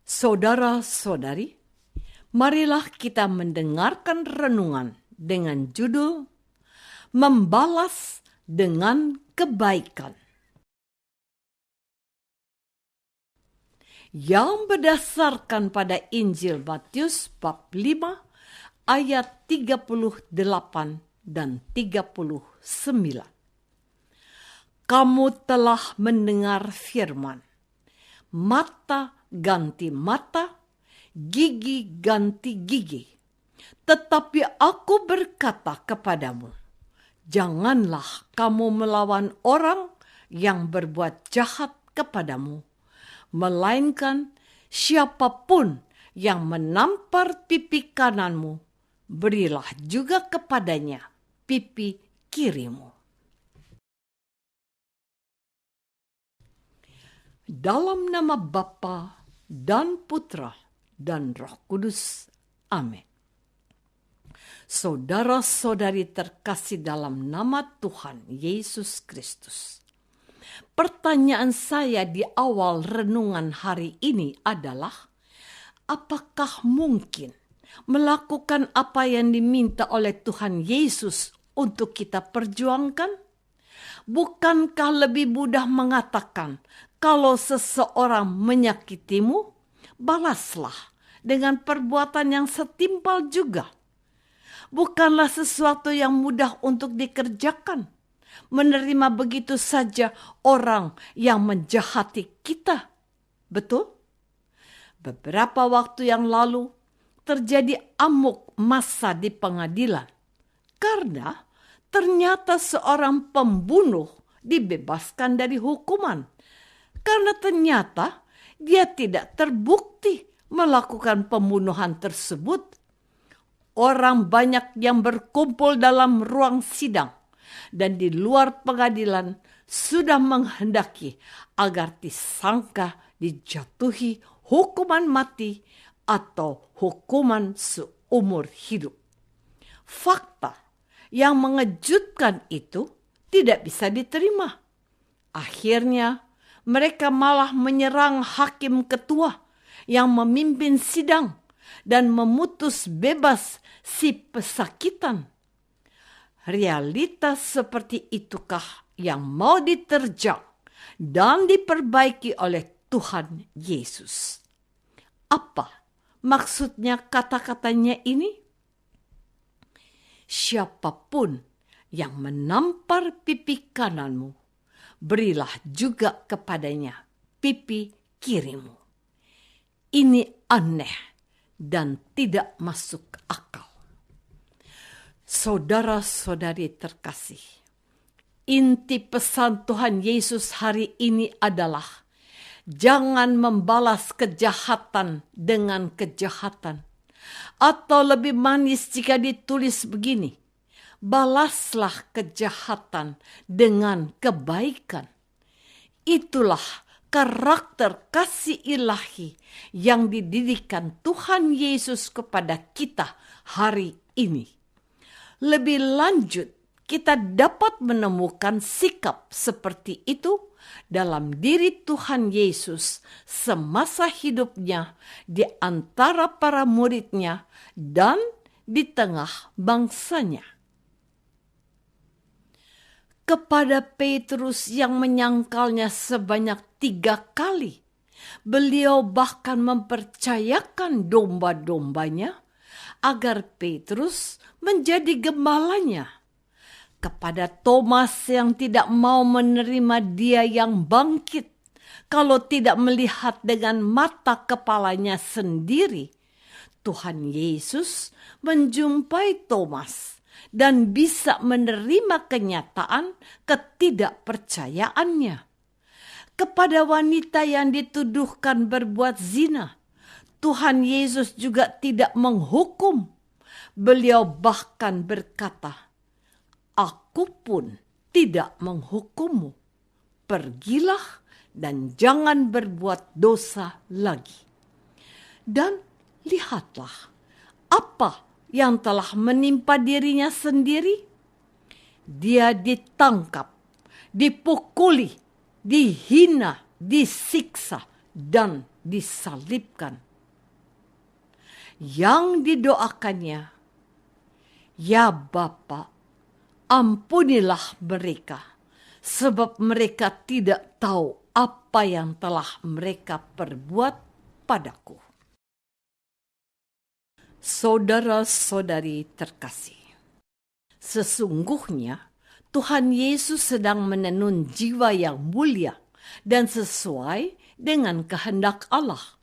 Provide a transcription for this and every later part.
Saudara-saudari, marilah kita mendengarkan renungan dengan judul Membalas dengan Kebaikan, yang berdasarkan pada Injil Matius bab 5 ayat 38 dan 39. Kamu telah mendengar firman, mata ganti mata, gigi ganti gigi. Tetapi aku berkata kepadamu, janganlah kamu melawan orang yang berbuat jahat kepadamu, melainkan siapapun yang menampar pipi kananmu, berilah juga kepadanya pipi kirimu. Dalam nama Bapa dan Putra dan Roh Kudus. Amin. Saudara-saudari terkasih dalam nama Tuhan Yesus Kristus. Pertanyaan saya di awal renungan hari ini adalah, apakah mungkin melakukan apa yang diminta oleh Tuhan Yesus untuk kita perjuangkan? Bukankah lebih mudah mengatakan, kalau seseorang menyakitimu, balaslah dengan perbuatan yang setimpal juga. Bukanlah sesuatu yang mudah untuk dikerjakan, menerima begitu saja orang yang menjahati kita. Betul? Beberapa waktu yang lalu terjadi amuk massa di pengadilan karena ternyata seorang pembunuh dibebaskan dari hukuman karena ternyata dia tidak terbukti melakukan pembunuhan tersebut. Orang banyak yang berkumpul dalam ruang sidang dan di luar pengadilan sudah menghendaki agar tersangka dijatuhi hukuman mati atau hukuman seumur hidup. Fakta yang mengejutkan itu tidak bisa diterima. Akhirnya mereka malah menyerang hakim ketua yang memimpin sidang dan memutus bebas si pesakitan. Realitas seperti itukah yang mau diterjang dan diperbaiki oleh Tuhan Yesus? Apa maksudnya kata-katanya ini? Siapapun yang menampar pipi kananmu, berilah juga kepadanya pipi kirimu. Ini aneh dan tidak masuk akal. Saudara-saudari terkasih, inti pesan Tuhan Yesus hari ini adalah jangan membalas kejahatan dengan kejahatan. Atau lebih manis jika ditulis begini, balaslah kejahatan dengan kebaikan. Itulah karakter kasih ilahi yang didirikan Tuhan Yesus kepada kita hari ini. Lebih lanjut, kita dapat menemukan sikap seperti itu dalam diri Tuhan Yesus semasa hidupnya di antara para muridnya dan di tengah bangsanya. Kepada Petrus yang menyangkalnya sebanyak 3 kali, beliau bahkan mempercayakan domba-dombanya agar Petrus menjadi gembalanya. Kepada Thomas yang tidak mau menerima dia yang bangkit, kalau tidak melihat dengan mata kepalanya sendiri, Tuhan Yesus menjumpai Thomas dan bisa menerima kenyataan ketidakpercayaannya. Kepada wanita yang dituduhkan berbuat zina, Tuhan Yesus juga tidak menghukum. Beliau bahkan berkata, "Aku pun tidak menghukummu. Pergilah dan jangan berbuat dosa lagi." Dan lihatlah apa yang telah menimpa dirinya sendiri. Dia ditangkap, dipukuli, dihina, disiksa, dan disalibkan. Yang didoakannya, "Ya Bapa, ampunilah mereka, sebab mereka tidak tahu apa yang telah mereka perbuat padaku." Saudara-saudari terkasih, sesungguhnya Tuhan Yesus sedang menenun jiwa yang mulia dan sesuai dengan kehendak Allah.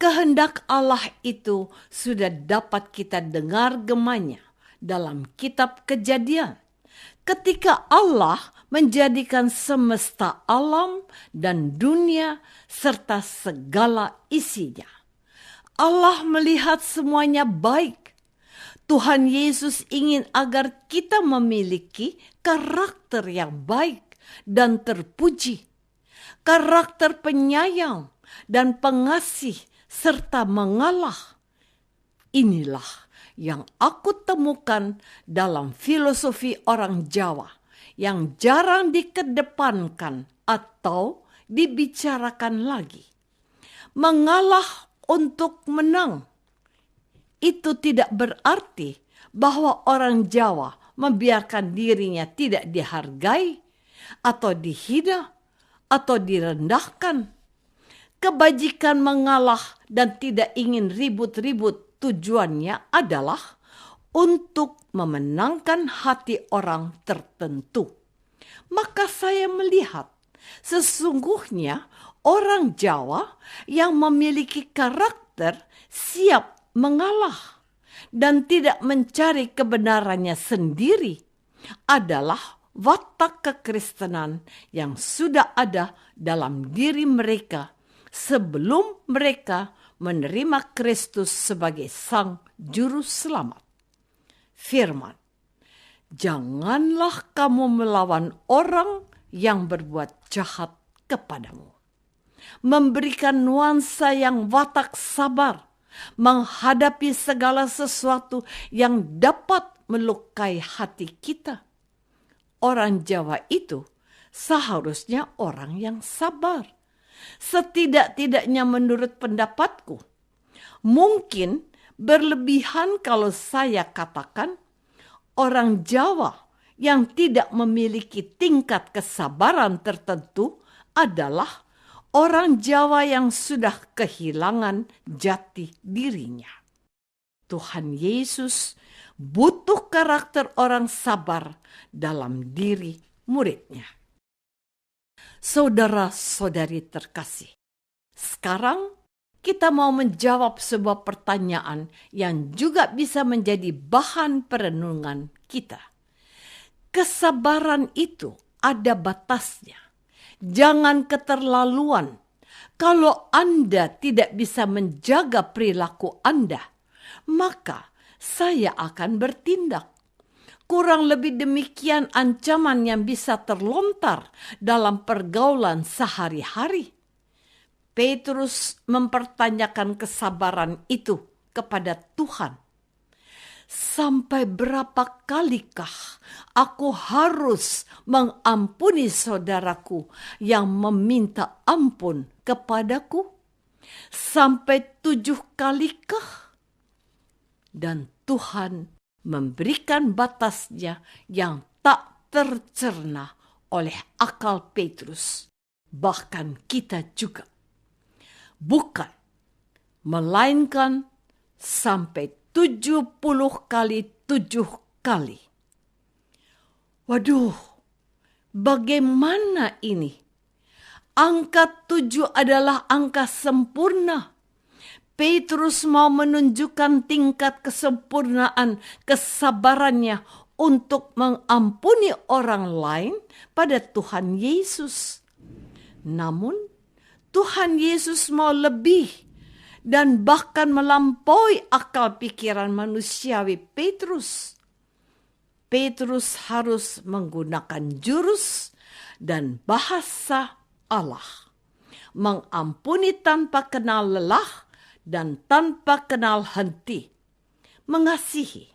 Kehendak Allah itu sudah dapat kita dengar gemanya dalam kitab Kejadian. Ketika Allah menjadikan semesta alam dan dunia serta segala isinya. Allah melihat semuanya baik. Tuhan Yesus ingin agar kita memiliki karakter yang baik dan terpuji. Karakter penyayang dan pengasih serta mengalah. Inilah yang aku temukan dalam filosofi orang Jawa yang jarang dikedepankan atau dibicarakan lagi. Mengalah untuk menang. Itu tidak berarti bahwa orang Jawa membiarkan dirinya tidak dihargai atau dihina atau direndahkan. Kebajikan mengalah dan tidak ingin ribut-ribut tujuannya adalah untuk memenangkan hati orang tertentu. Maka saya melihat sesungguhnya orang Jawa yang memiliki karakter siap mengalah dan tidak mencari kebenarannya sendiri adalah watak kekristenan yang sudah ada dalam diri mereka sebelum mereka menerima Kristus sebagai Sang Juru Selamat. Firman, "Janganlah kamu melawan orang yang berbuat jahat kepadamu." Memberikan nuansa yang watak sabar, menghadapi segala sesuatu yang dapat melukai hati kita. Orang Jawa itu seharusnya orang yang sabar. Setidak-tidaknya menurut pendapatku. Mungkin berlebihan kalau saya katakan orang Jawa yang tidak memiliki tingkat kesabaran tertentu adalah orang Jawa yang sudah kehilangan jati dirinya. Tuhan Yesus butuh karakter orang sabar dalam diri muridnya. Saudara-saudari terkasih, sekarang kita mau menjawab sebuah pertanyaan yang juga bisa menjadi bahan perenungan kita. Kesabaran itu ada batasnya. Jangan keterlaluan. Kalau Anda tidak bisa menjaga perilaku Anda, maka saya akan bertindak. Kurang lebih demikian ancaman yang bisa terlontar dalam pergaulan sehari-hari. Petrus mempertanyakan kesabaran itu kepada Tuhan. "Sampai berapa kalikah aku harus mengampuni saudaraku yang meminta ampun kepadaku? Sampai 7 kalikah?" Dan Tuhan memberikan batasnya yang tak tercerna oleh akal Petrus, bahkan kita juga. Bukan, melainkan sampai 70 kali 7 kali. Waduh, bagaimana ini? Angka 7 adalah angka sempurna. Petrus mau menunjukkan tingkat kesempurnaan kesabarannya untuk mengampuni orang lain pada Tuhan Yesus. Namun, Tuhan Yesus mau lebih dan bahkan melampaui akal pikiran manusiawi Petrus. Petrus harus menggunakan jurus dan bahasa Allah. Mengampuni tanpa kenal lelah dan tanpa kenal henti. Mengasihi,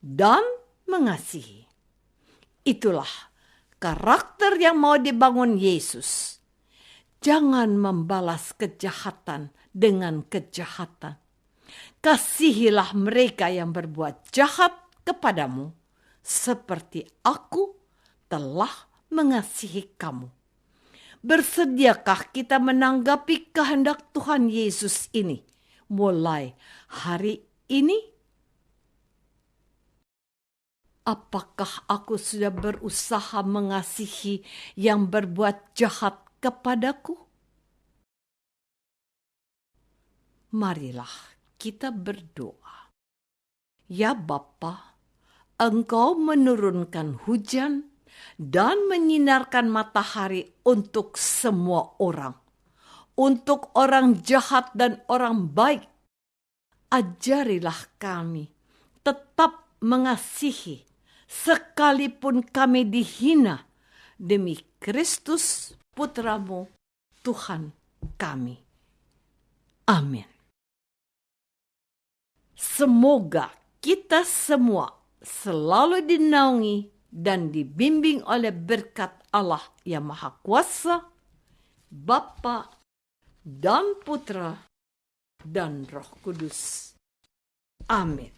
dan mengasihi. Itulah karakter yang mau dibangun Yesus. Jangan membalas kejahatan dengan kejahatan. Kasihilah mereka yang berbuat jahat kepadamu, seperti aku telah mengasihi kamu. Bersediakah kita menanggapi kehendak Tuhan Yesus ini mulai hari ini? Apakah aku sudah berusaha mengasihi yang berbuat jahat kepadaku? Marilah kita berdoa. Ya Bapa, Engkau menurunkan hujan dan menyinarkan matahari untuk semua orang, untuk orang jahat dan orang baik. Ajarilah kami tetap mengasihi sekalipun kami dihina demi Kristus Putramu, Tuhan kami. Amin. Semoga kita semua selalu dinaungi dan dibimbing oleh berkat Allah yang Maha Kuasa, Bapa dan Putra dan Roh Kudus. Amin.